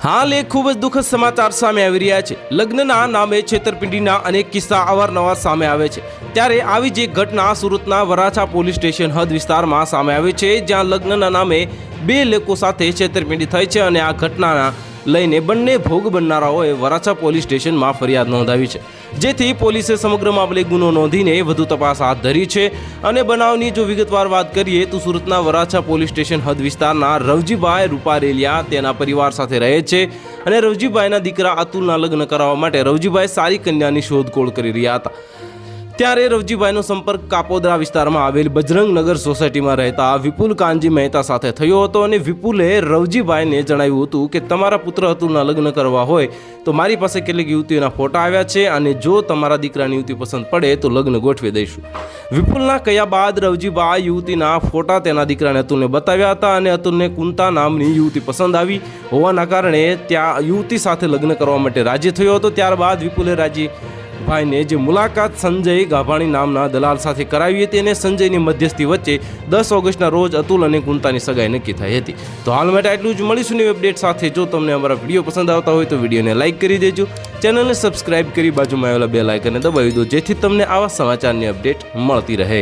હાલ એક ખૂબ જ દુઃખદ સમાચાર સામે આવી રહ્યા છે। લગ્નના નામે છેતરપિંડીના અનેક કિસ્સા અવારનવાર સામે આવે છે। ત્યારે આવી જ એક ઘટના સુરતના વરાછા પોલીસ સ્ટેશન હદ વિસ્તારમાં સામે આવી છે, જ્યાં લગ્નના નામે બે લોકો સાથે છેતરપિંડી થઈ છે અને આ ઘટનાના લઈને બંને ભોગ બનનારાઓએ વરાછા પોલીસ સ્ટેશનમાં ફરિયાદ નોંધાવી છે, જેથી પોલીસે સમગ્ર મામલે ગુનો નોંધીને વધુ તપાસ હાથ ધરી છે। અને બનાવની જો વિગતવાર વાત કરીએ તો સુરતના વરાછા પોલીસ સ્ટેશન હદ વિસ્તારના રવજીભાઈ રૂપારેલિયા તેના પરિવાર સાથે રહે છે અને રવજીભાઈના દીકરા અતુલના લગ્ન કરાવવા માટે રવજીભાઈ સારી કન્યાની શોધખોળ કરી રહ્યા હતા। ત્યારે રવજીભાઈનો સંપર્ક કાપોદરા વિસ્તારમાં આવેલ બજરંગનગર સોસાયટીમાં રહેતા વિપુલ કાનજી મહેતા સાથે થયો હતો અને વિપુલે રવજીભાઈને જણાવ્યું હતું કે તમારા પુત્ર અતુલના લગ્ન કરવા હોય તો મારી પાસે કેટલીક યુવતીઓના ફોટા આવ્યા છે અને જો તમારા દીકરાની યુવતી પસંદ પડે તો લગ્ન ગોઠવી દઈશું। વિપુલના કહ્યા બાદ રવજીભાઈ યુવતીના ફોટા તેના દીકરાને અતુલને બતાવ્યા હતા અને અતુલને કુંતા નામની યુવતી પસંદ આવી હોવાના કારણે ત્યાં યુવતી સાથે લગ્ન કરવા માટે રાજી થયો હતો। ત્યારબાદ વિપુલે ભાઈને જે મુલાકાત સંજય ગાભાણી નામના દલાલ સાથે કરાવી હતી અને સંજયની મધ્યસ્થી વચ્ચે 10 ઓગસ્ટના રોજ અતુલ અને કુંતાની સગાઈ નક્કી થઈ હતી। તો હાલ માટે આટલું જ, મળીશું નવી અપડેટ સાથે। જો તમને અમારા વિડીયો પસંદ આવતા હોય તો વિડીયોને લાઇક કરી દેજો, ચેનલને સબસ્ક્રાઇબ કરી બાજુમાં આવેલા બેલ આઇકનને દબાવી દો, જેથી તમને આવા સમાચારની અપડેટ મળતી રહે।